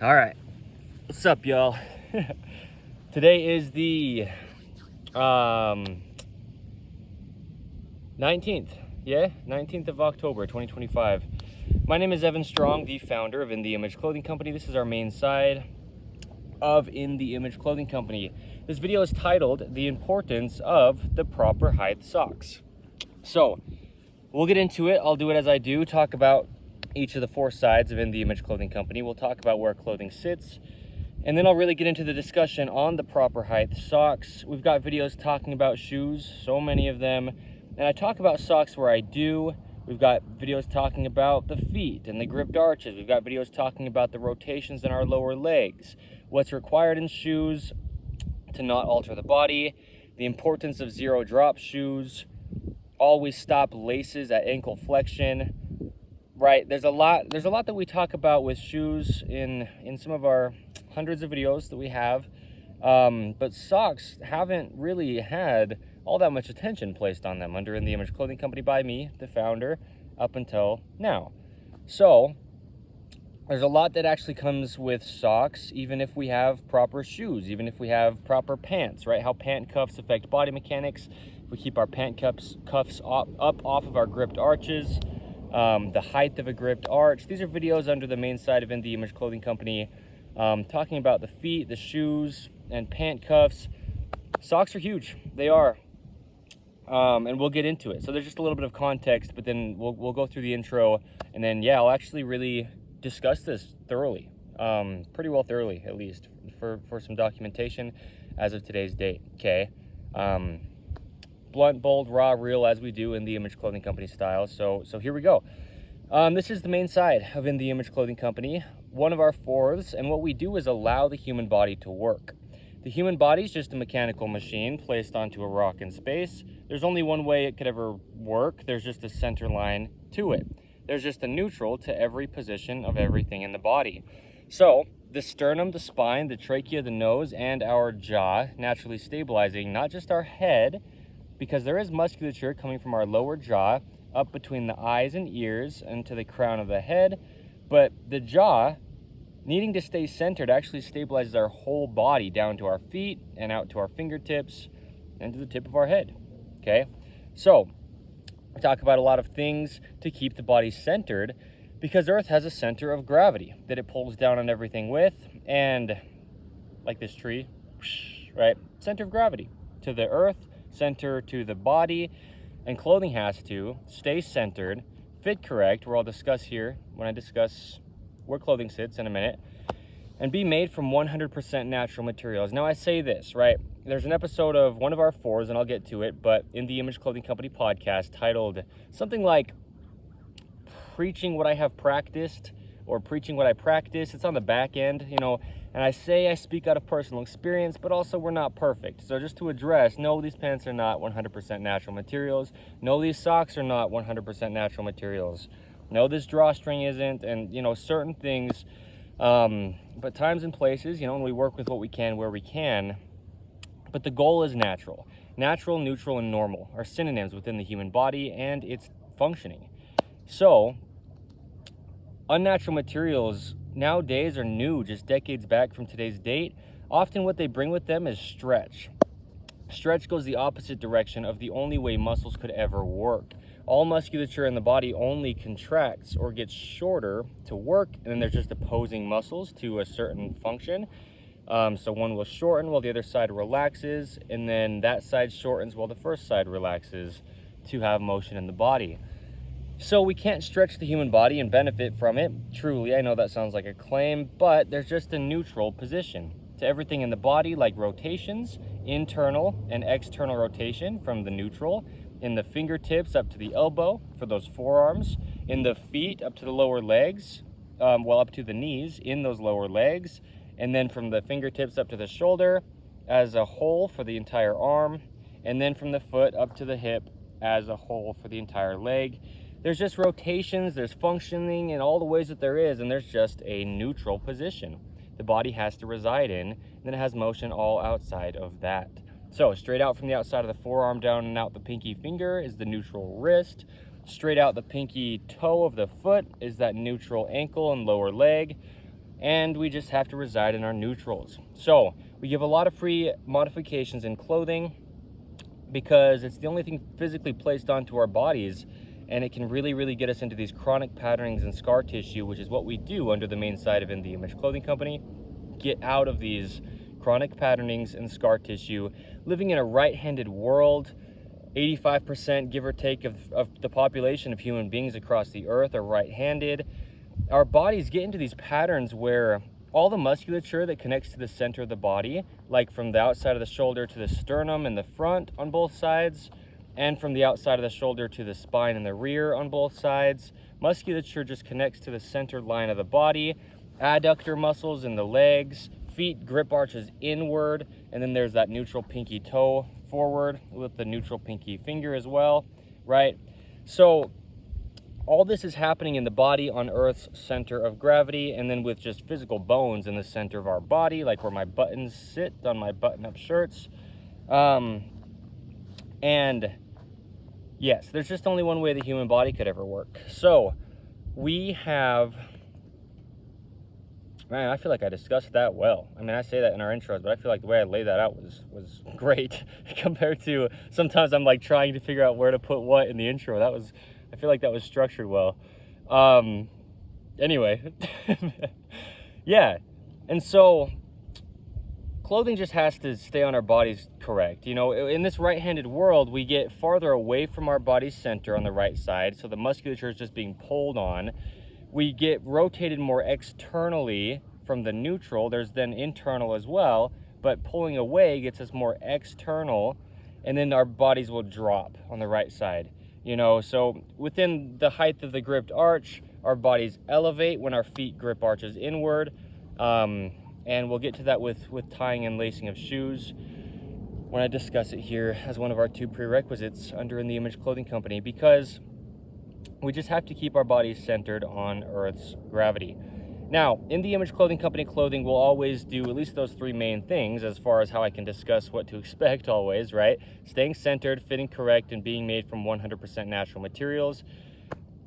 All right, what's up, y'all? Today is the 19th, 19th of October, 2025. My name is Evan Strong, the founder of In the Image Clothing Company. This is our main side of In the Image Clothing Company. This video is titled The Importance of the Proper Height Socks. So we'll get into it. I'll do it as I do, talk about each of the four sides of In the Image Clothing Company. We'll talk about where clothing sits, and then I'll really get into the discussion on the proper height socks. We've got videos talking about shoes, so many of them, and I talk about socks where I do. We've got videos talking about the feet and the gripped arches. We've got videos talking about the rotations in our lower legs, what's required in shoes to not alter the body, the importance of zero drop shoes, always stop laces at ankle flexion. Right, there's a lot that we talk about with shoes in some of our hundreds of videos that we have, but socks haven't really had all that much attention placed on them under In the Image Clothing Company by me, the founder, up until now. So there's a lot that actually comes with socks, even if we have proper shoes, even if we have proper pants, right? How pant cuffs affect body mechanics. If we keep our pant cuffs up off of our gripped arches, the height of a gripped arch. These are videos under the main side of In the Image Clothing Company, talking about the feet, the shoes, and pant cuffs. Socks are huge. They are. And we'll get into it. So there's just a little bit of context, but then we'll go through the intro, and then I'll actually really discuss this thoroughly, pretty well thoroughly, at least for some documentation as of today's date. Okay. Blunt, bold, raw, real, as we do in the Image Clothing Company style. So here we go. This is the main side of In the Image Clothing Company, one of our fourths, and what we do is allow the human body to work. The human body is just a mechanical machine placed onto a rock in space. There's only one way it could ever work. There's just a center line to it. There's just a neutral to every position of everything in the body. So the sternum, the spine, the trachea, the nose, and our jaw naturally stabilizing not just our head, because there is musculature coming from our lower jaw up between the eyes and ears and to the crown of the head, but the jaw needing to stay centered actually stabilizes our whole body down to our feet and out to our fingertips and to the tip of our head. Okay, so we talk about a lot of things to keep the body centered, because Earth has a center of gravity that it pulls down on everything with, and like this tree, right, center of gravity to the Earth, center to the body, and clothing has to stay centered, fit correct, where I'll discuss here when I discuss where clothing sits in a minute, and be made from 100% natural materials. Now I say this, right? There's an episode of one of our fours, and I'll get to it, but In the Image Clothing Company podcast titled something like Preaching What I Have Practiced, or Preaching What I Practice. It's on the back end, and I say I speak out of personal experience, but also we're not perfect. So just to address, no, these pants are not 100% natural materials. No, these socks are not 100% natural materials. No, this drawstring isn't, and, certain things, but times and places, and we work with what we can where we can, but the goal is natural. Natural, neutral, and normal are synonyms within the human body and its functioning. So unnatural materials nowadays are new, just decades back from today's date. Often what they bring with them is stretch. Stretch goes the opposite direction of the only way muscles could ever work. All musculature in the body only contracts or gets shorter to work, and then there's just opposing muscles to a certain function. So one will shorten while the other side relaxes, and then that side shortens while the first side relaxes to have motion in the body. So we can't stretch the human body and benefit from it. Truly, I know that sounds like a claim, but there's just a neutral position to everything in the body, like rotations, internal and external rotation from the neutral, in the fingertips up to the elbow for those forearms, in the feet up to the lower legs, up to the knees in those lower legs, and then from the fingertips up to the shoulder as a whole for the entire arm, and then from the foot up to the hip as a whole for the entire leg. There's just rotations, there's functioning in all the ways that there is, and there's just a neutral position the body has to reside in, and then it has motion all outside of that. So straight out from the outside of the forearm down and out the pinky finger is the neutral wrist. Straight out the pinky toe of the foot is that neutral ankle and lower leg. and we just have to reside in our neutrals. So we give a lot of free modifications in clothing because it's the only thing physically placed onto our bodies, and it can really get us into these chronic patternings and scar tissue, which is what we do under the main side of In The Image Clothing Company. Get out of these chronic patternings and scar tissue. Living in a right-handed world, 85% give or take of the population of human beings across the earth are right-handed. Our bodies get into these patterns where all the musculature that connects to the center of the body, like from the outside of the shoulder to the sternum in the front on both sides, and from the outside of the shoulder to the spine in the rear on both sides, musculature just connects to the center line of the body. Adductor muscles in the legs, feet grip arches inward, and then there's that neutral pinky toe forward with the neutral pinky finger as well, right? So all this is happening in the body on Earth's center of gravity, and then with just physical bones in the center of our body, like where my buttons sit on my button-up shirts. And yes, there's just only one way the human body could ever work. So we have, man, I feel like I discussed that well. I mean, I say that in our intros, but I feel like the way I laid that out was great compared to sometimes I'm like trying to figure out where to put what in the intro. I feel like that was structured well. Anyway, yeah. And so clothing just has to stay on our bodies correct. You know, in this right-handed world, we get farther away from our body's center on the right side, so the musculature is just being pulled on. We get rotated more externally from the neutral. There's then internal as well, but pulling away gets us more external, and then our bodies will drop on the right side. You know, so within the height of the gripped arch, our bodies elevate when our feet grip arches inward. And we'll get to that with tying and lacing of shoes when I discuss it here as one of our 2 prerequisites under In The Image Clothing Company, because we just have to keep our bodies centered on Earth's gravity. Now, In The Image Clothing Company clothing will always do at least those 3 main things as far as how I can discuss what to expect always, right? Staying centered, fitting correct, and being made from 100% natural materials.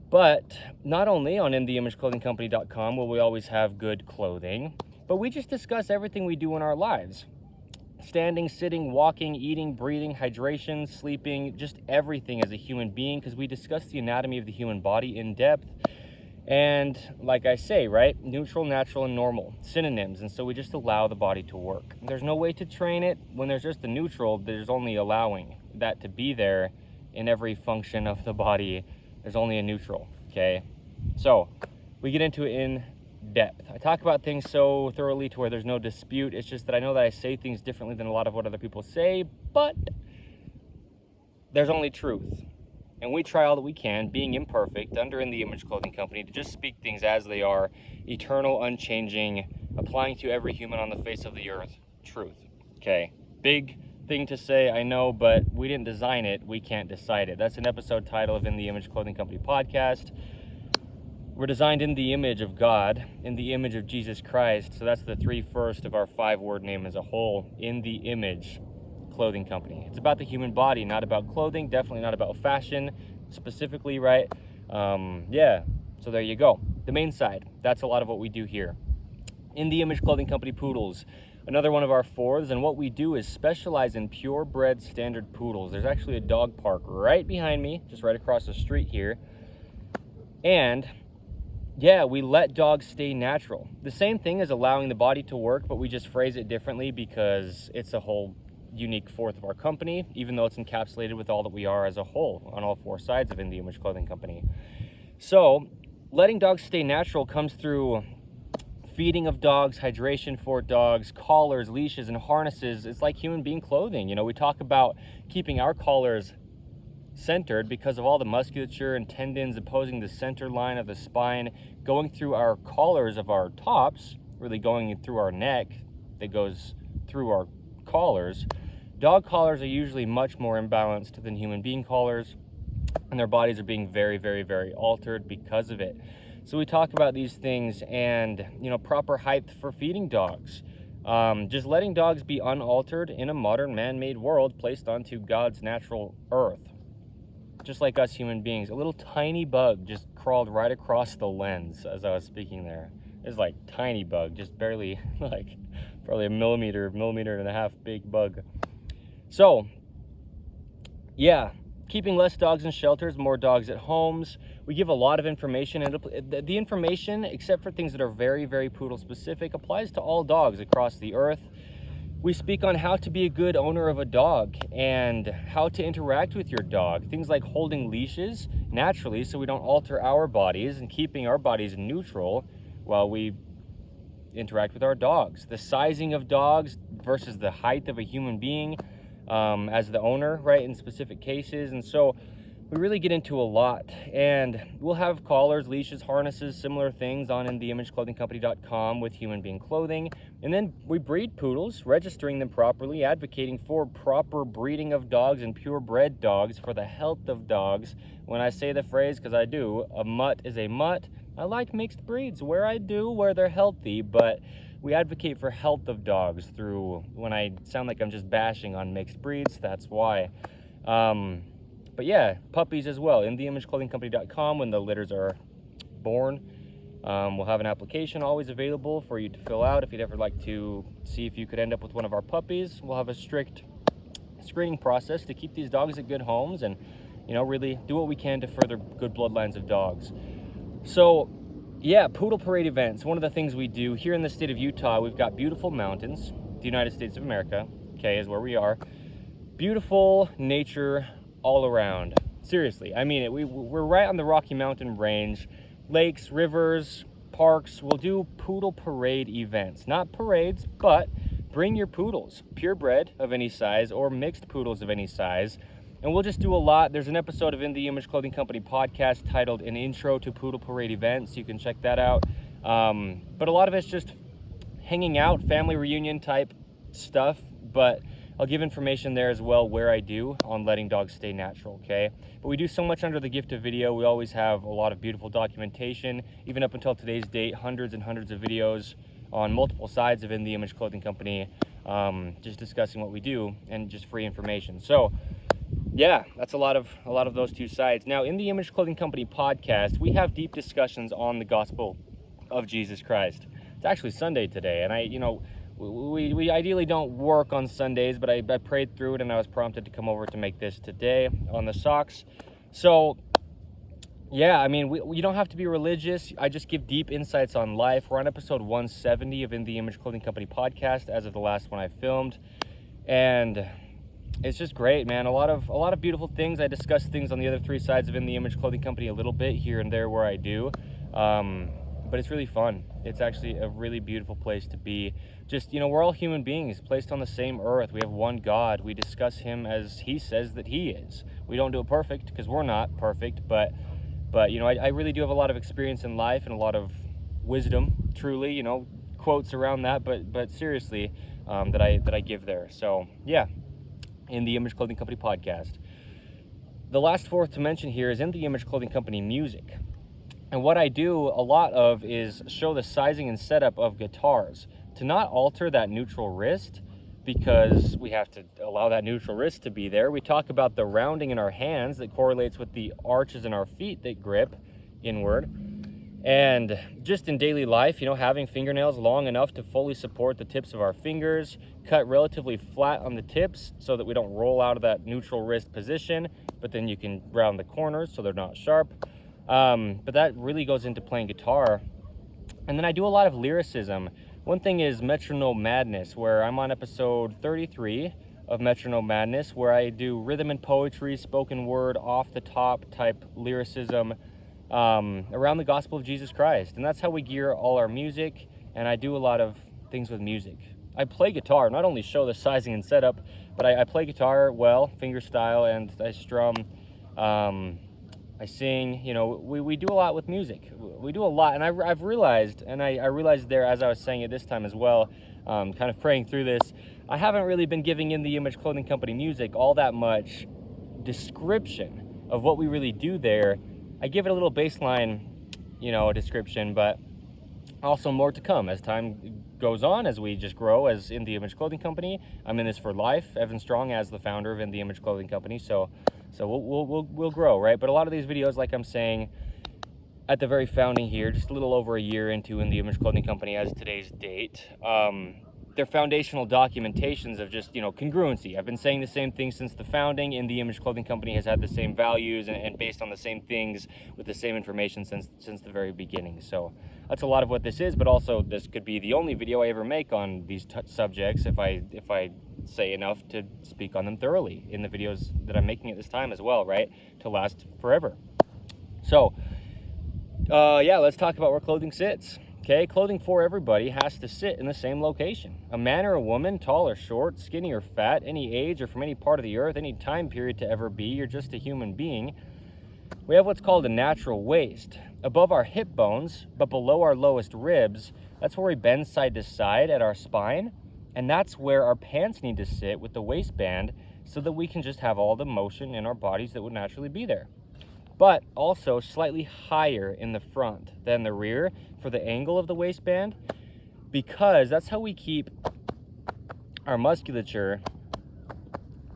But not only on InTheImageClothingCompany.com will we always have good clothing, but we just discuss everything we do in our lives. Standing, sitting, walking, eating, breathing, hydration, sleeping, just everything as a human being, because we discuss the anatomy of the human body in depth. And like I say, right, neutral, natural, and normal, synonyms. And so we just allow the body to work. There's no way to train it. When there's just a neutral, there's only allowing that to be there in every function of the body. There's only a neutral, okay? So we get into it in depth. I talk about things so thoroughly to where there's no dispute. It's just that I know that I say things differently than a lot of what other people say, but there's only truth. And we try all that we can, being imperfect, under In The Image Clothing Company, to just speak things as they are, eternal, unchanging, applying to every human on the face of the earth, truth. Okay, big thing to say, I know, but we didn't design it, we can't decide it. That's an episode title of In The Image Clothing Company podcast. We're designed in the image of God, in the image of Jesus Christ, so that's the 3 first of our 5-word name as a whole, In The Image Clothing Company. It's about the human body, not about clothing, definitely not about fashion specifically, right? Yeah, so there you go. The main side, that's a lot of what we do here. In The Image Clothing Company Poodles, another one of our 4s, and what we do is specialize in purebred standard poodles. There's actually a dog park right behind me, just right across the street here. And yeah, we let dogs stay natural. The same thing as allowing the body to work, but we just phrase it differently because it's a whole unique 4th of our company, even though it's encapsulated with all that we are as a whole on all 4 sides of In The Image Clothing Company. So letting dogs stay natural comes through feeding of dogs, hydration for dogs, collars, leashes, and harnesses. It's like human being clothing. You know, we talk about keeping our collars centered because of all the musculature and tendons opposing the center line of the spine, going through our collars of our tops, really going through our neck that goes through our collars. Dog collars are usually much more imbalanced than human being collars, and their bodies are being very altered because of it. So we talk about these things, and you know, proper height for feeding dogs, just letting dogs be unaltered in a modern man-made world placed onto God's natural earth. Just like us human beings, a little tiny bug just crawled right across the lens as I was speaking there. It's like tiny bug, just barely, like probably a millimeter and a half big bug. So yeah, keeping less dogs in shelters, more dogs at homes. We give a lot of information, and the information, except for things that are very, very poodle specific, applies to all dogs across the earth. We speak on how to be a good owner of a dog and how to interact with your dog. Things like holding leashes naturally so we don't alter our bodies, and keeping our bodies neutral while we interact with our dogs. The sizing of dogs versus the height of a human being as the owner, right, in specific cases. And so we really get into a lot, and we'll have collars, leashes, harnesses, similar things on InTheImageClothingCompany.com with human being clothing. And then we breed poodles, registering them properly, advocating for proper breeding of dogs and purebred dogs for the health of dogs. When I say the phrase, because I do, a mutt is a mutt. I like mixed breeds where they're healthy, but we advocate for health of dogs through, when I sound like I'm just bashing on mixed breeds, that's why. But yeah, puppies as well. InTheImageClothingCompany.com, when the litters are born. We'll have an application always available for you to fill out if you'd ever like to see if you could end up with one of our puppies. We'll have a strict screening process to keep these dogs at good homes and, you know, really do what we can to further good bloodlines of dogs. So yeah, poodle parade events. One of the things we do here in the state of Utah, we've got beautiful mountains. The United States of America, okay, is where we are. Beautiful nature all around. Seriously, I mean it. We're right on the Rocky Mountain range. Lakes, rivers, parks. We'll do poodle parade events. Not parades, but bring your poodles, purebred of any size or mixed poodles of any size. And we'll just do a lot. There's an episode of In the Image Clothing Company podcast titled An Intro to Poodle Parade Events. You can check that out. But a lot of it's just hanging out, family reunion type stuff. But I'll give information there as well where I do on letting dogs stay natural, okay? But we do so much under the gift of video. We always have a lot of beautiful documentation. Even up until today's date, hundreds and hundreds of videos on multiple sides of In the Image Clothing Company, just discussing what we do and just free information. So yeah, that's a lot of those two sides. Now, in the Image Clothing Company podcast, we have deep discussions on the gospel of Jesus Christ. It's actually Sunday today, and we ideally don't work on Sundays, but I prayed through it, and I was prompted to come over to make this today on the socks. So yeah, I mean, you don't have to be religious. I just give deep insights on life. We're on episode 170 of In the Image Clothing Company podcast as of the last one I filmed, and it's just great, man. A lot of beautiful things. I discuss things on the other three sides of In the Image Clothing Company a little bit here and there where I do. But it's really fun. It's actually a really beautiful place to be. Just, we're all human beings placed on the same earth. We have one God. We discuss him as he says that he is. We don't do it perfect because we're not perfect, but I really do have a lot of experience in life and a lot of wisdom, truly, quotes around that, but seriously, that I give there. So yeah, In the Image Clothing Company podcast. The last fourth to mention here is In the Image Clothing Company music. And what I do a lot of is show the sizing and setup of guitars to not alter that neutral wrist, because we have to allow that neutral wrist to be there. We talk about the rounding in our hands that correlates with the arches in our feet that grip inward. And just in daily life, having fingernails long enough to fully support the tips of our fingers, cut relatively flat on the tips so that we don't roll out of that neutral wrist position, but then you can round the corners so they're not sharp. But that really goes into playing guitar. And then I do a lot of lyricism. One thing is Metronome Madness, where I'm on episode 33 of Metronome Madness, where I do rhythm and poetry, spoken word, off the top type lyricism around the gospel of Jesus Christ. And that's how we gear all our music. And I do a lot of things with music. I play guitar, not only show the sizing and setup, but I play guitar well, finger style, and I strum. I sing, we do a lot with music. We do a lot, and I've realized, and I realized there as I was saying it this time as well, kind of praying through this, I haven't really been giving In the Image Clothing Company music all that much description of what we really do there. I give it a little baseline, description, but also more to come as time goes on, as we just grow as In the Image Clothing Company. I'm in this for life. Evan Strong as the founder of In the Image Clothing Company, so we'll grow, right? But a lot of these videos, like I'm saying, at the very founding here, just a little over a year into In the Image Clothing Company as today's date, their foundational documentations of just, congruency. I've been saying the same thing since the founding. In the Image Clothing Company has had the same values and based on the same things with the same information since the very beginning. So that's a lot of what this is, but also this could be the only video I ever make on these subjects if I say enough to speak on them thoroughly in the videos that I'm making at this time as well, right? To last forever. So, yeah, let's talk about where clothing sits. Okay, clothing for everybody has to sit in the same location. A man or a woman, tall or short, skinny or fat, any age or from any part of the earth, any time period to ever be, you're just a human being. We have what's called a natural waist. Above our hip bones, but below our lowest ribs, that's where we bend side to side at our spine. And that's where our pants need to sit with the waistband so that we can just have all the motion in our bodies that would naturally be there. But also slightly higher in the front than the rear for the angle of the waistband, because that's how we keep our musculature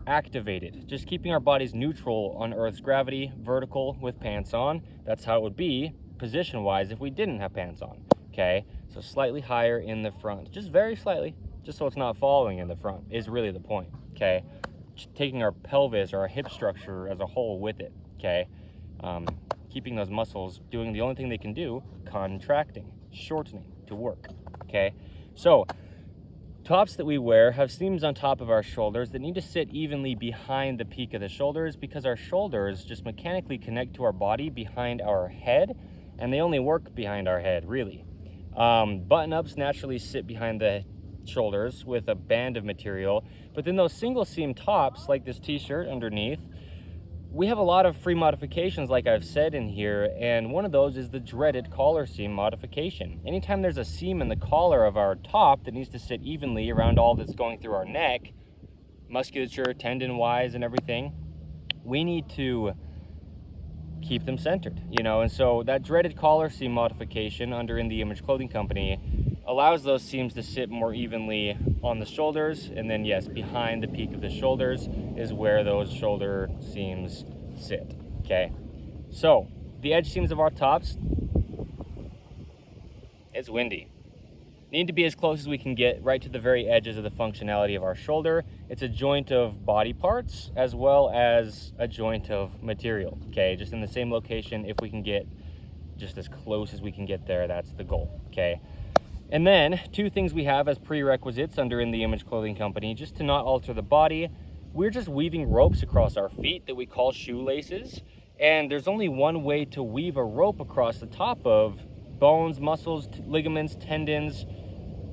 activated, just keeping our bodies neutral on Earth's gravity, vertical with pants on. That's how it would be position wise if we didn't have pants on. Okay, so slightly higher in the front, just very slightly, just so it's not falling in the front is really the point. Okay, just taking our pelvis or our hip structure as a whole with it. Okay, keeping those muscles doing the only thing they can do, contracting, shortening to work. Okay, so tops that we wear have seams on top of our shoulders that need to sit evenly behind the peak of the shoulders, because our shoulders just mechanically connect to our body behind our head, and they only work behind our head, really. Button-ups naturally sit behind the shoulders with a band of material, but then those single seam tops, like this t-shirt underneath, we have a lot of free modifications, like I've said in here, and one of those is the dreaded collar seam modification. Anytime there's a seam in the collar of our top that needs to sit evenly around all that's going through our neck, musculature, tendon-wise and everything, we need to keep them centered, and so that dreaded collar seam modification under In the Image Clothing Company allows those seams to sit more evenly on the shoulders, and then yes, behind the peak of the shoulders is where those shoulder seams sit. Okay, so the edge seams of our tops, it's windy, need to be as close as we can get right to the very edges of the functionality of our shoulder. It's a joint of body parts as well as a joint of material. Okay, just in the same location. If we can get just as close as we can get there, that's the goal. Okay, and then two things we have as prerequisites under In the Image Clothing Company, just to not alter the body. We're just weaving ropes across our feet that we call shoelaces, and there's only one way to weave a rope across the top of bones, muscles, ligaments, tendons,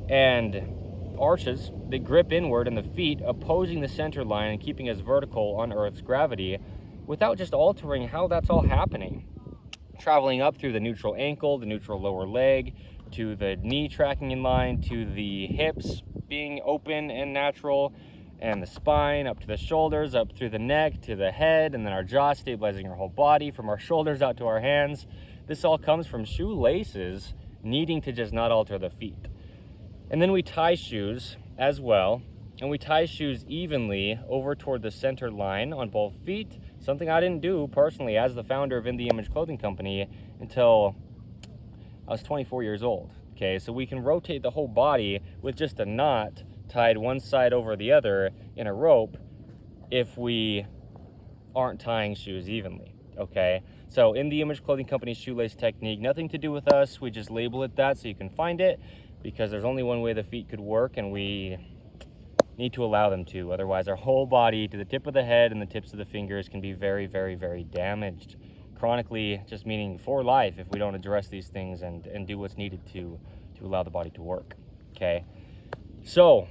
and arches that grip inward in the feet, opposing the center line and keeping us vertical on Earth's gravity, without just altering how that's all happening. Traveling up through the neutral ankle, the neutral lower leg, to the knee tracking in line, to the hips being open and natural, and the spine up to the shoulders, up through the neck to the head, and then our jaw, stabilizing our whole body from our shoulders out to our hands. This all comes from shoelaces needing to just not alter the feet. And then we tie shoes as well, and we tie shoes evenly over toward the center line on both feet, something I didn't do personally as the founder of In the Image Clothing Company until I was 24 years old. Okay, so we can rotate the whole body with just a knot tied one side over the other in a rope if we aren't tying shoes evenly. Okay, so In the Image Clothing Company's shoelace technique, nothing to do with us. We just label it that so you can find it, because there's only one way the feet could work, and we need to allow them to. Otherwise, our whole body, to the tip of the head and the tips of the fingers, can be very, very, very damaged. Chronically, just meaning for life, if we don't address these things and do what's needed to allow the body to work. Okay, so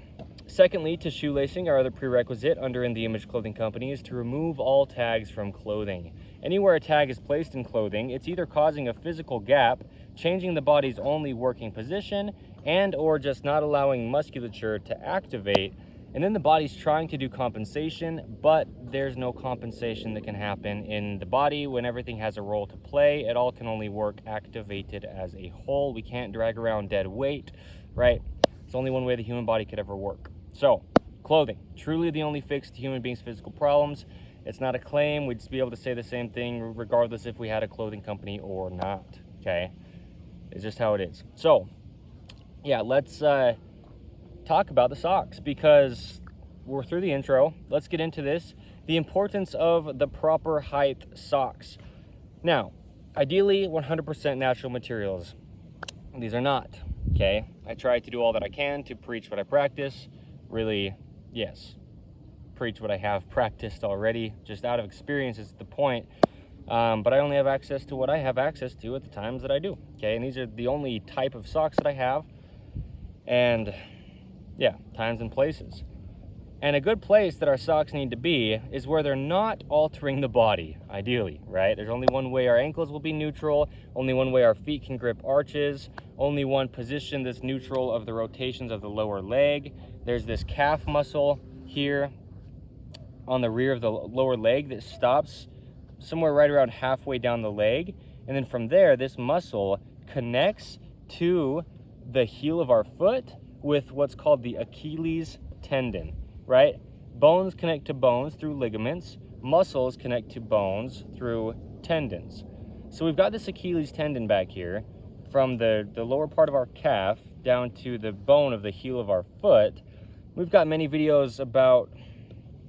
secondly, to shoelacing, our other prerequisite under In the Image Clothing Company is to remove all tags from clothing. Anywhere a tag is placed in clothing, it's either causing a physical gap, changing the body's only working position, and or just not allowing musculature to activate, and then the body's trying to do compensation, but there's no compensation that can happen in the body when everything has a role to play. It all can only work activated as a whole. We can't drag around dead weight, right? It's only one way the human body could ever work. So, clothing, truly the only fix to human beings' physical problems. It's not a claim. We'd just be able to say the same thing regardless if we had a clothing company or not. okay? It's just how it is. So yeah, let's talk about the socks, because we're through the intro. Let's get into this. The importance of the proper height socks. Now, ideally 100% natural materials. These are not, okay? I try to do all that I can to preach what I practice. Really, yes, preach what I have practiced already. Just out of experience is the point. But I only have access to what I have access to at the times that I do, okay? And these are the only type of socks that I have. And yeah, times and places. And a good place that our socks need to be is where they're not altering the body, ideally, right? There's only one way our ankles will be neutral, only one way our feet can grip arches, only one position that's neutral of the rotations of the lower leg. There's this calf muscle here on the rear of the lower leg that stops somewhere right around halfway down the leg. And then from there, this muscle connects to the heel of our foot with what's called the Achilles tendon, right? Bones connect to bones through ligaments. Muscles connect to bones through tendons. So we've got this Achilles tendon back here from the lower part of our calf down to the bone of the heel of our foot. We've got many videos about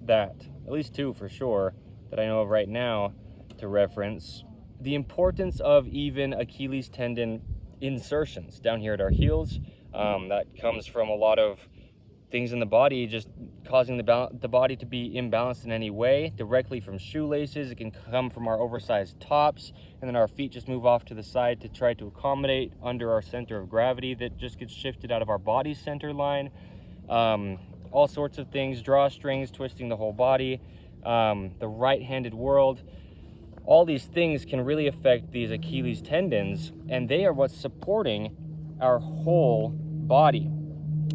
that, at least 2 for sure, that I know of right now to reference. The importance of even Achilles tendon insertions down here at our heels. That comes from a lot of things in the body just causing the body to be imbalanced in any way, directly from shoelaces. It can come from our oversized tops, and then our feet just move off to the side to try to accommodate under our center of gravity that just gets shifted out of our body center line. All sorts of things, drawstrings twisting the whole body, the right-handed world. All these things can really affect these Achilles tendons, and they are what's supporting our whole body.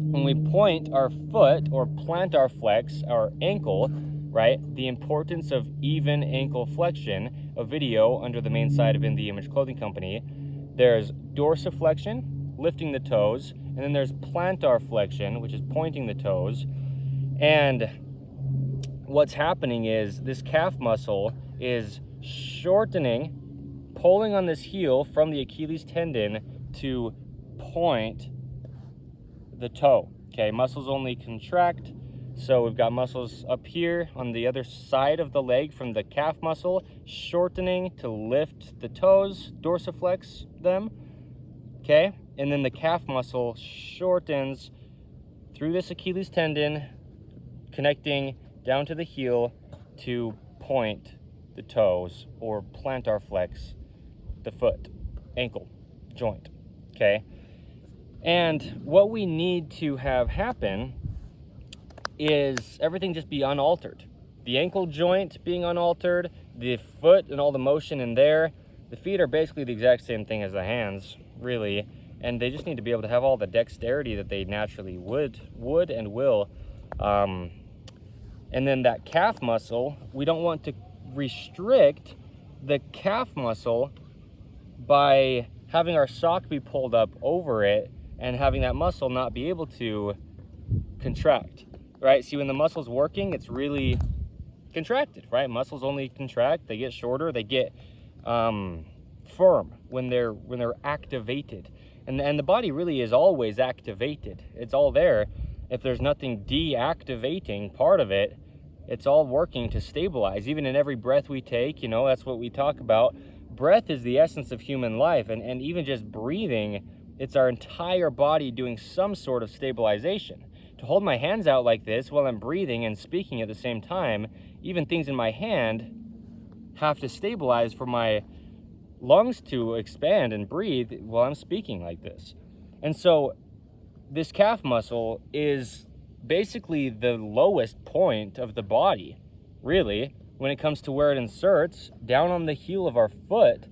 When we point our foot or plantar flex our ankle, right, the importance of even ankle flexion, a video under the main side of In The Image Clothing Company. There's dorsiflexion, lifting the toes, and then there's plantar flexion, which is pointing the toes. And what's happening is this calf muscle is shortening, pulling on this heel from the Achilles tendon to point the toe, okay? Muscles only contract, so we've got muscles up here on the other side of the leg from the calf muscle, shortening to lift the toes, dorsiflex them, okay? And then the calf muscle shortens through this Achilles tendon, connecting down to the heel to point the toes or plantar flex the foot, ankle, joint, okay? And what we need to have happen is everything just be unaltered. The ankle joint being unaltered, the foot and all the motion in there. The feet are basically the exact same thing as the hands, really, and they just need to be able to have all the dexterity that they naturally would and will. And then that calf muscle, we don't want to restrict the calf muscle by having our sock be pulled up over it and having that muscle not be able to contract, right? See, when the muscle's working, it's really contracted, right? Muscles only contract, they get shorter, they get firm when they're activated. And the body really is always activated. It's all there. If there's nothing deactivating part of it, it's all working to stabilize. Even in every breath we take, you know, that's what we talk about. Breath is the essence of human life, and even just breathing, it's our entire body doing some sort of stabilization. To hold my hands out like this while I'm breathing and speaking at the same time, even things in my hand have to stabilize for my lungs to expand and breathe while I'm speaking like this. And so this calf muscle is basically the lowest point of the body, really, when it comes to where it inserts down on the heel of our foot.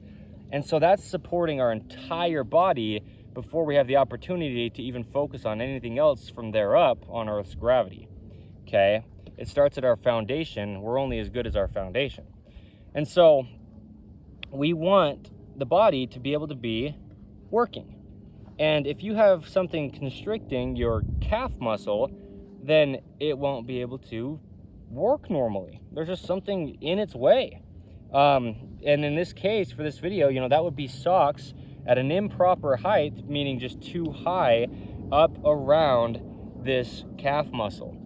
And so that's supporting our entire body before we have the opportunity to even focus on anything else from there up on Earth's gravity, okay? It starts at our foundation. We're only as good as our foundation. And so we want the body to be able to be working. And if you have something constricting your calf muscle, then it won't be able to work normally. There's just something in its way. And in this case, for this video, you know, that would be socks. at an improper height, meaning just too high up around this calf muscle.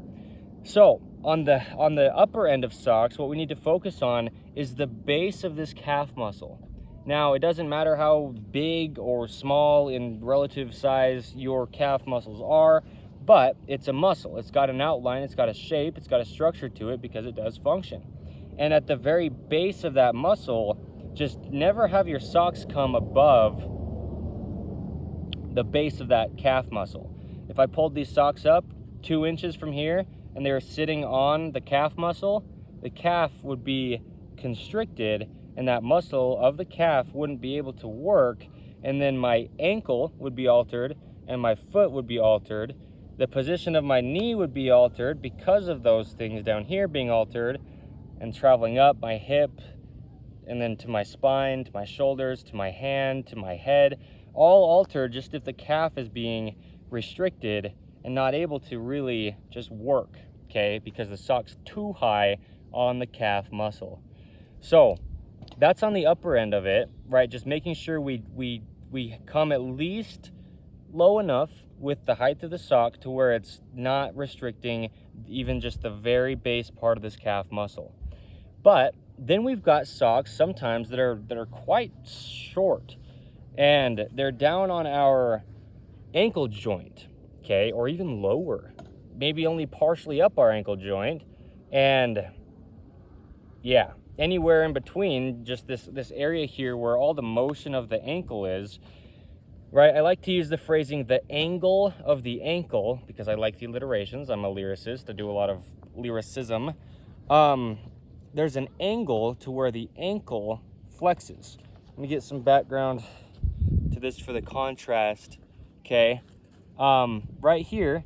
So on the upper end of socks, what we need to focus on is the base of this calf muscle. Now, it doesn't matter how big or small in relative size your calf muscles are, but it's a muscle. It's got an outline, it's got a shape, it's got a structure to it because it does function. And at the very base of that muscle, just never have your socks come above the base of that calf muscle. If I pulled these socks up 2 inches from here and they were sitting on the calf muscle, the calf would be constricted and that muscle of the calf wouldn't be able to work, and then my ankle would be altered and my foot would be altered. The position of my knee would be altered because of those things down here being altered and traveling up my hip and then to my spine, to my shoulders, to my hand, to my head, all altered just if the calf is being restricted and not able to really just work, okay, because the sock's too high on the calf muscle. So that's on the upper end of it, right? Just making sure we come at least low enough with the height of the sock to where it's not restricting even just the very base part of this calf muscle. But then we've got socks sometimes that are quite short and they're down on our ankle joint, okay, or even lower, maybe only partially up our ankle joint, and yeah, anywhere in between, just this area here where all the motion of the ankle is, right? I like to use the phrasing the angle of the ankle because I like the alliterations. I'm a lyricist. I do a lot of lyricism. There's an angle to where the ankle flexes. Let me get some background to this for the contrast, okay? Right here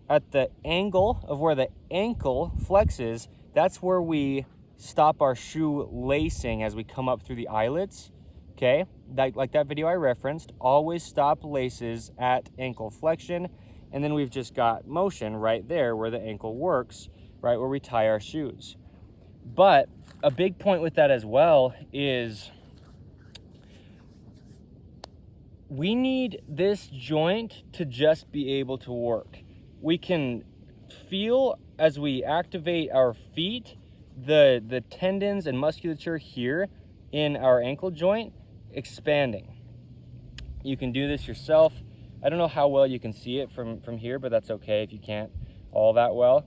at the angle of where the ankle flexes, that's where we stop our shoe lacing as we come up through the eyelets, okay? Like that video I referenced, always stop laces at ankle flexion, and then we've just got motion right there where the ankle works, right where we tie our shoes. But a big point with that as well is we need this joint to just be able to work. We can feel as we activate our feet the tendons and musculature here in our ankle joint expanding. You can do this yourself. I don't know how well you can see it from here, but that's okay if you can't all that well.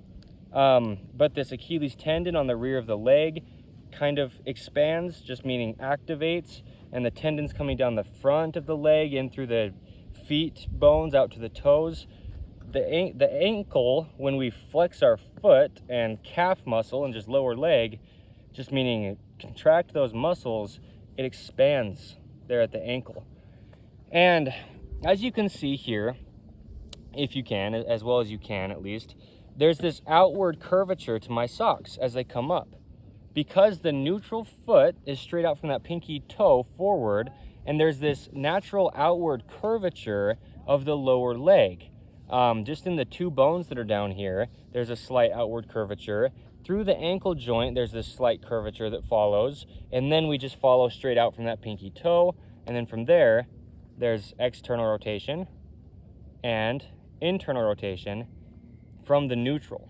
But this Achilles tendon on the rear of the leg kind of expands, just meaning activates, and the tendons coming down the front of the leg in through the feet bones out to the toes. The ankle, when we flex our foot and calf muscle and just lower leg, just meaning contract those muscles, it expands there at the ankle. And as you can see here, if you can, as well as you can at least, there's this outward curvature to my socks as they come up. Because the neutral foot is straight out from that pinky toe forward, and there's this natural outward curvature of the lower leg. Just in the two bones that are down here, there's a slight outward curvature. Through the ankle joint, there's this slight curvature that follows, and then we just follow straight out from that pinky toe, and then from there, there's external rotation and internal rotation from the neutral.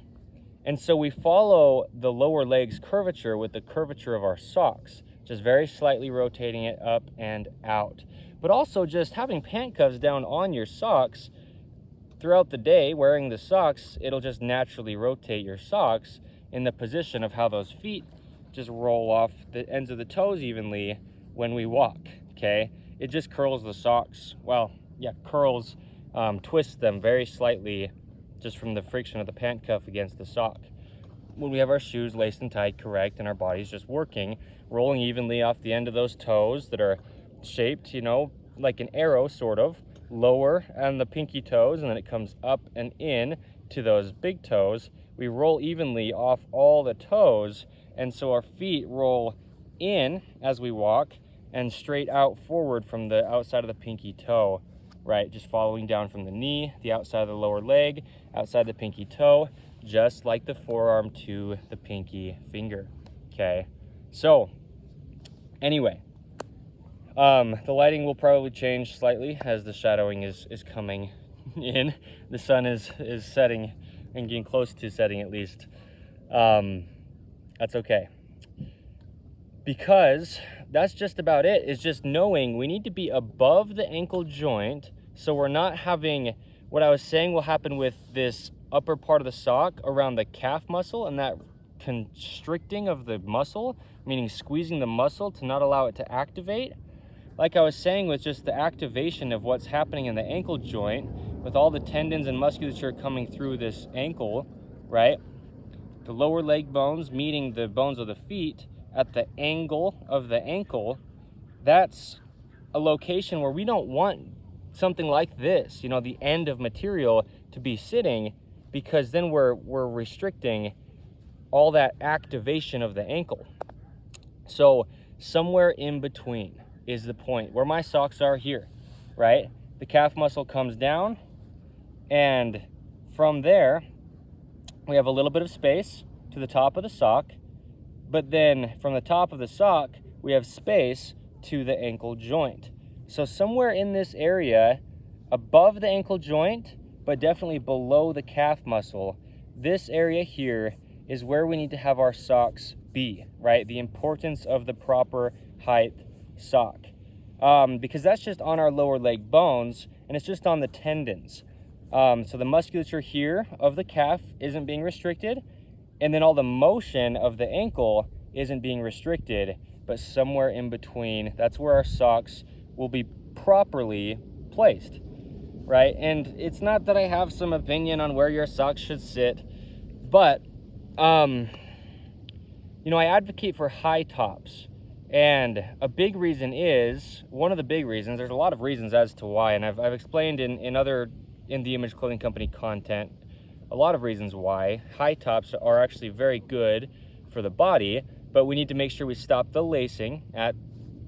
And so we follow the lower leg's curvature with the curvature of our socks, just very slightly rotating it up and out. But also just having pant cuffs down on your socks throughout the day, wearing the socks, it'll just naturally rotate your socks in the position of how those feet just roll off the ends of the toes evenly when we walk, okay? It just curls the socks. Well, yeah, curls, twists them very slightly just from the friction of the pant cuff against the sock. When we have our shoes laced and tied correct and our body's just working, rolling evenly off the end of those toes that are shaped, you know, like an arrow sort of, lower on the pinky toes, and then it comes up and in to those big toes. We roll evenly off all the toes, and so our feet roll in as we walk and straight out forward from the outside of the pinky toe, right? Just following down from the knee, the outside of the lower leg, outside the pinky toe, just like the forearm to the pinky finger, okay? So, anyway, The lighting will probably change slightly as the shadowing is coming in. The sun is setting and getting close to setting, at least. That's okay, because that's just about it. Is just knowing we need to be above the ankle joint, so we're not having what I was saying will happen with this upper part of the sock around the calf muscle, and that constricting of the muscle, meaning squeezing the muscle to not allow it to activate. Like I was saying, with just the activation of what's happening in the ankle joint, with all the tendons and musculature coming through this ankle, right? The lower leg bones meeting the bones of the feet at the angle of the ankle, that's a location where we don't want something like this, you know, the end of material to be sitting, because then we're restricting all that activation of the ankle. So somewhere in between is the point where my socks are here, right? The calf muscle comes down, and from there we have a little bit of space to the top of the sock, but then from the top of the sock we have space to the ankle joint. So somewhere in this area, above the ankle joint, but definitely below the calf muscle, this area here is where we need to have our socks be, right? The importance of the proper height sock, because that's just on our lower leg bones, and it's just on the tendons. So the musculature here of the calf isn't being restricted, and then all the motion of the ankle isn't being restricted, but somewhere in between, that's where our socks will be properly placed, right? And it's not that I have some opinion on where your socks should sit, but you know, I advocate for high tops. And a big reason is, one of the big reasons, there's a lot of reasons as to why, and I've explained in other In the Image Clothing Company content a lot of reasons why high tops are actually very good for the body, but we need to make sure we stop the lacing at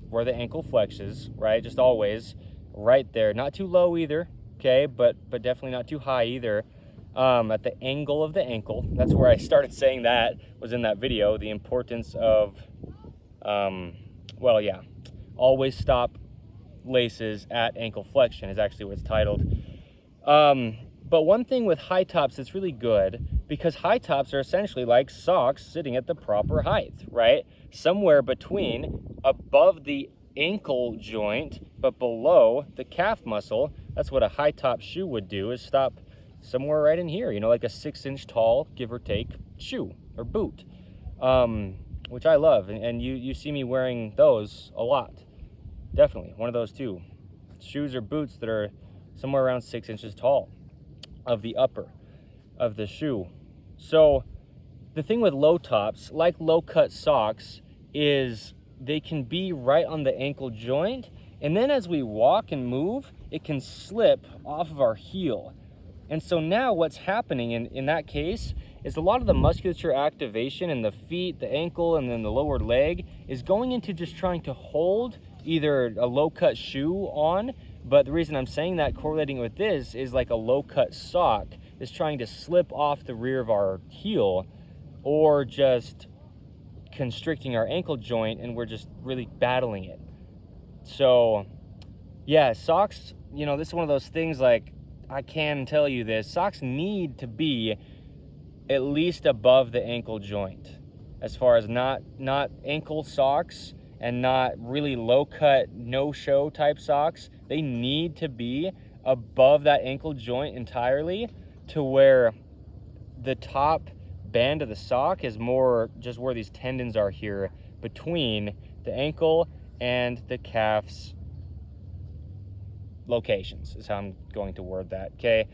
where the ankle flexes, right? Just always right there, not too low either, okay, but definitely not too high either. At the angle of the ankle, that's where I started saying that, was in that video, the importance of well, yeah, always stop laces at ankle flexion is actually what it's titled. But one thing with high tops that's really good, because high tops are essentially like socks sitting at the proper height, right? Somewhere between above the ankle joint, but below the calf muscle. That's what a high top shoe would do, is stop somewhere right in here, you know, like a 6-inch tall, give or take, shoe or boot, which I love. And you see me wearing those a lot. Definitely one of those too. Shoes or boots that are somewhere around 6 inches tall of the upper of the shoe. So the thing with low tops, like low cut socks, is they can be right on the ankle joint, and then as we walk and move, it can slip off of our heel. And so now what's happening in that case is a lot of the musculature activation in the feet, the ankle, and then the lower leg is going into just trying to hold either a low cut shoe on. But the reason I'm saying that, correlating with this, is like a low cut sock is trying to slip off the rear of our heel, or just constricting our ankle joint, and we're just really battling it. So yeah, socks, you know, this is one of those things, like, I can tell you this, socks need to be at least above the ankle joint, as far as not ankle socks, and not really low cut, no show type socks. They need to be above that ankle joint entirely, to where the top band of the sock is more just where these tendons are here between the ankle and the calf's locations, is how I'm going to word that, okay?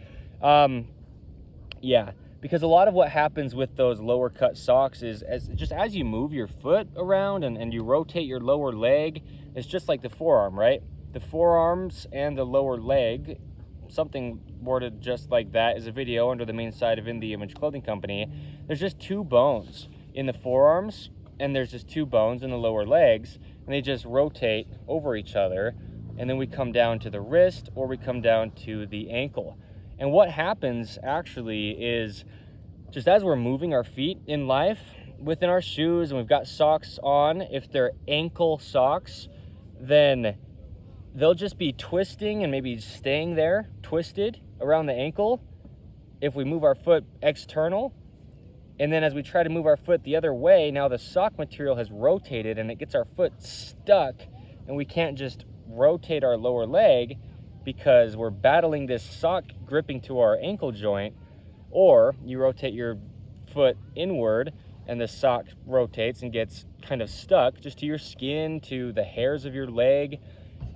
Yeah, because a lot of what happens with those lower cut socks is, as you move your foot around and you rotate your lower leg, it's just like the forearm, right? The forearms and the lower leg, something worded just like that, is a video under the main site of In the Image Clothing Company. There's just two bones in the forearms, and there's just two bones in the lower legs, and they just rotate over each other, and then we come down to the wrist, or we come down to the ankle. And what happens actually is, just as we're moving our feet in life within our shoes, and we've got socks on, if they're ankle socks, then they'll just be twisting and maybe staying there, twisted around the ankle if we move our foot external. And then as we try to move our foot the other way, now the sock material has rotated and it gets our foot stuck, and we can't just rotate our lower leg because we're battling this sock gripping to our ankle joint. Or you rotate your foot inward and the sock rotates and gets kind of stuck just to your skin, to the hairs of your leg.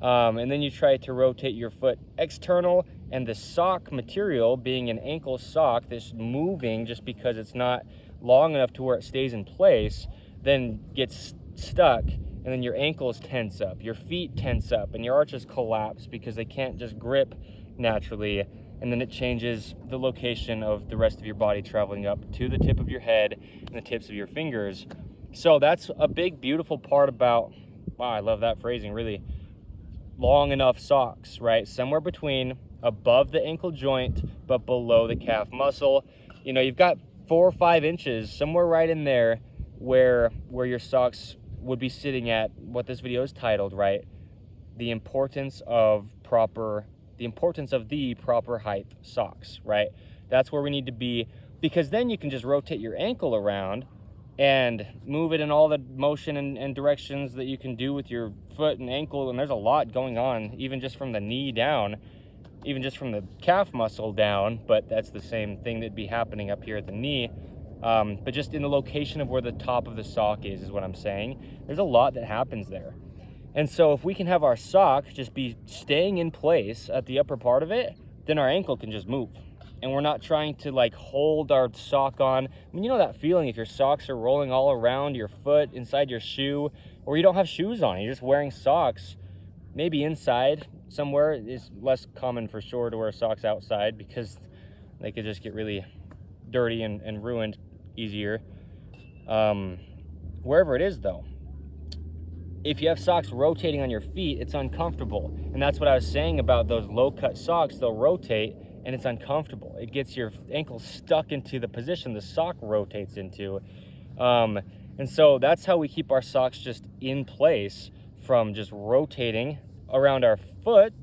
And then you try to rotate your foot external, and the sock material, being an ankle sock that's moving just because it's not long enough to where it stays in place, then gets stuck, and then your ankles tense up, your feet tense up, and your arches collapse because they can't just grip naturally. And then it changes the location of the rest of your body, traveling up to the tip of your head and the tips of your fingers. So that's a big, beautiful part about, wow, I love that phrasing, really, long enough socks, right? Somewhere between above the ankle joint but below the calf muscle. You know, you've got 4 or 5 inches somewhere right in there where your socks would be sitting at what this video is titled, right? The importance of the proper height socks, right? That's where we need to be, because then you can just rotate your ankle around and move it in all the motion and directions that you can do with your foot and ankle. And there's a lot going on, even just from the knee down, even just from the calf muscle down, but that's the same thing that'd be happening up here at the knee. But just in the location of where the top of the sock is what I'm saying. There's a lot that happens there. And so if we can have our sock just be staying in place at the upper part of it, then our ankle can just move. And we're not trying to like hold our sock on. I mean, you know that feeling if your socks are rolling all around your foot, inside your shoe, or you don't have shoes on, you're just wearing socks, maybe inside somewhere. It's less common for sure to wear socks outside because they could just get really dirty and ruined easier. Wherever it is though, if you have socks rotating on your feet, it's uncomfortable. And that's what I was saying about those low-cut socks. They'll rotate and it's uncomfortable. It gets your ankle stuck into the position the sock rotates into. And so that's how we keep our socks just in place, from just rotating around our foot,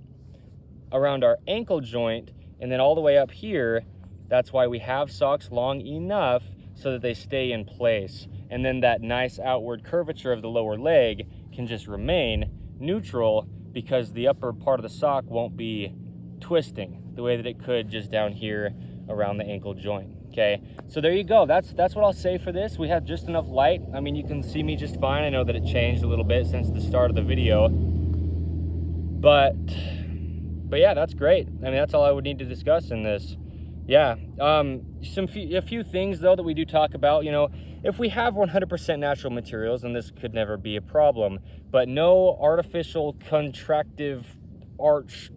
around our ankle joint, and then all the way up here. That's why we have socks long enough so that they stay in place. And then that nice outward curvature of the lower leg can just remain neutral because the upper part of the sock won't be twisting the way that it could just down here around the ankle joint. Okay, so there you go. That's what I'll say for this. We have just enough light. I mean, you can see me just fine. I know that it changed a little bit since the start of the video, but yeah, that's great. I mean, that's all I would need to discuss in this. Yeah, a few things though that we do talk about. You know, if we have 100% natural materials, then this could never be a problem. But no artificial contractive arch,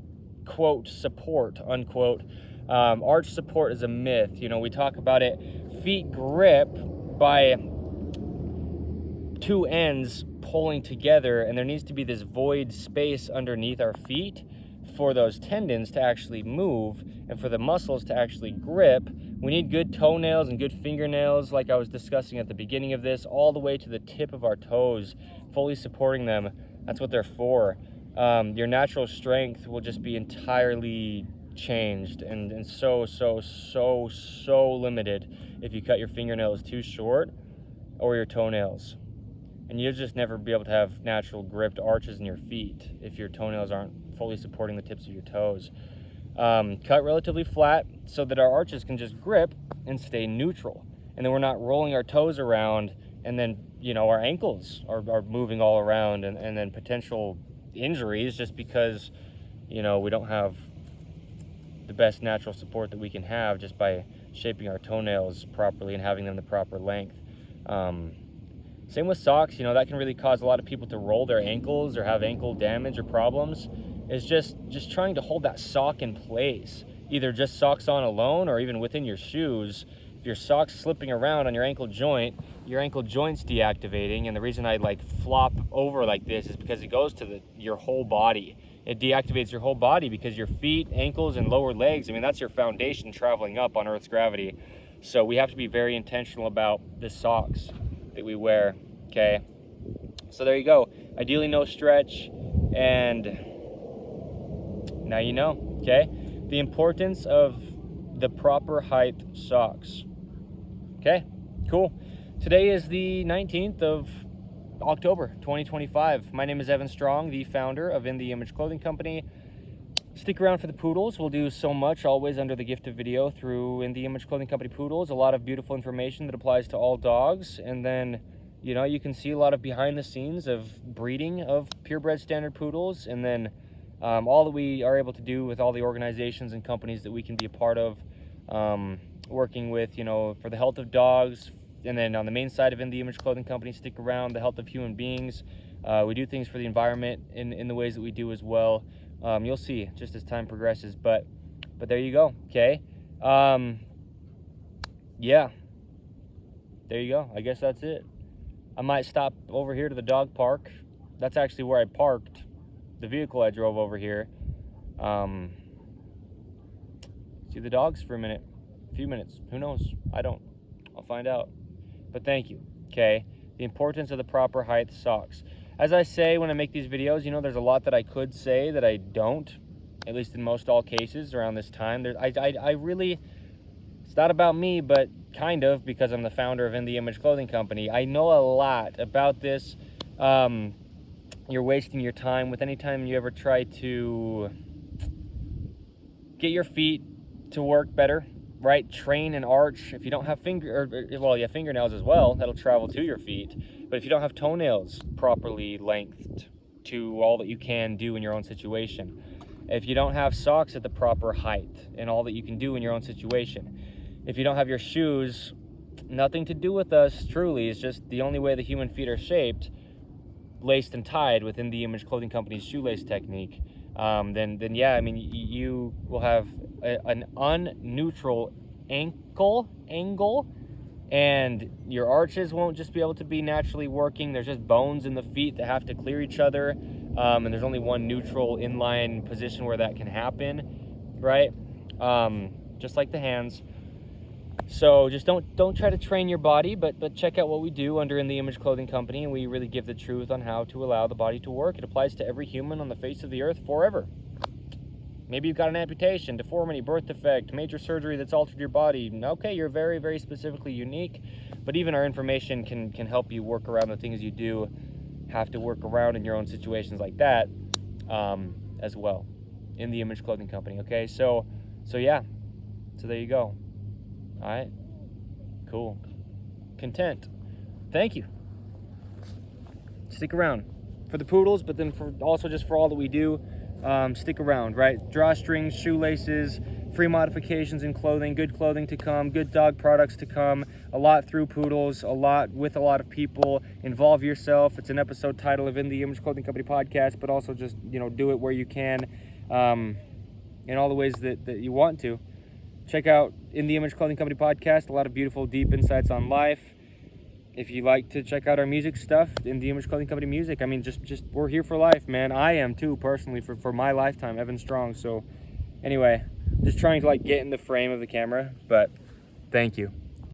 quote, support, unquote. Arch support is a myth. You know, we talk about it. Feet grip by 2 ends pulling together, and there needs to be this void space underneath our feet for those tendons to actually move and for the muscles to actually grip. We need good toenails and good fingernails, like I was discussing at the beginning of this, all the way to the tip of our toes, fully supporting them. That's what they're for. Your natural strength will just be entirely changed and so limited if you cut your fingernails too short or your toenails. And you'll just never be able to have natural gripped arches in your feet if your toenails aren't fully supporting the tips of your toes. Cut relatively flat so that our arches can just grip and stay neutral. And then we're not rolling our toes around, and then, you know, our ankles are moving all around, and then potential injuries just because, you know, we don't have the best natural support that we can have just by shaping our toenails properly and having them the proper length. Same with socks. You know, that can really cause a lot of people to roll their ankles or have ankle damage or problems. Is just trying to hold that sock in place, either just socks on alone or even within your shoes. If your sock's slipping around on your ankle joint's deactivating, and the reason I like flop over like this is because it goes to your whole body. It deactivates your whole body because your feet, ankles, and lower legs, I mean, that's your foundation traveling up on Earth's gravity. So we have to be very intentional about the socks that we wear, okay? So there you go. Ideally no stretch. And now you know, okay? The importance of the proper height socks. Okay, cool. Today is the 19th of October, 2025. My name is Evan Strong, the founder of In The Image Clothing Company. Stick around for the poodles. We'll do so much, always under the gift of video through In The Image Clothing Company poodles. A lot of beautiful information that applies to all dogs. And then, you know, you can see a lot of behind the scenes of breeding of purebred standard poodles. And then all that we are able to do with all the organizations and companies that we can be a part of, working with, you know, for the health of dogs. And then on the main side of In The Image Clothing Company, stick around, the health of human beings. We do things for the environment in the ways that we do as well. You'll see just as time progresses, but there you go. Okay. Yeah, there you go. I guess that's it. I might stop over here to the dog park. That's actually where I parked the vehicle I drove over here. See the dogs for a few minutes. Who knows? I'll find out. But thank you. Okay. The importance of the proper height socks. As I say when I make these videos, you know, there's a lot that I could say that I don't, at least in most all cases around this time. I really, it's not about me, but kind of, because I'm the founder of In The Image Clothing Company. I know a lot about this. You're wasting your time with any time you ever try to get your feet to work better, right? Train and arch. If you don't have fingernails as well, that'll travel to your feet. But if you don't have toenails properly lengthed to all that you can do in your own situation, if you don't have socks at the proper height and all that you can do in your own situation, if you don't have your shoes, nothing to do with us truly, it's just the only way the human feet are shaped, laced and tied within the Image Clothing Company's shoelace technique, then yeah, I mean, you will have an unneutral ankle angle, and your arches won't just be able to be naturally working. There's just bones in the feet that have to clear each other, and there's only one neutral inline position where that can happen, right? Just like the hands. So just don't try to train your body, but check out what we do under In The Image Clothing Company, and we really give the truth on how to allow the body to work. It applies to every human on the face of the earth forever. Maybe you've got an amputation, deformity, birth defect, major surgery that's altered your body. Okay, you're very, very specifically unique, but even our information can help you work around the things you do have to work around in your own situations like that, as well. In The Image Clothing Company, okay? So yeah, so there you go. All right, cool, content. Thank you. Stick around for the poodles, but then also just for all that we do. Stick around, right? Drawstrings, shoelaces, free modifications in clothing, good clothing to come, good dog products to come, a lot through poodles, a lot with a lot of people. Involve yourself. It's an episode title of In The Image Clothing Company podcast, but also just, you know, do it where you can, in all the ways that you want to. Check out In The Image Clothing Company podcast, a lot of beautiful, deep insights on life. If you like to check out our music stuff, In The Image Clothing Company music, I mean, just we're here for life, man. I am too, personally, for my lifetime, Evan Strong. So anyway, just trying to like get in the frame of the camera, but thank you.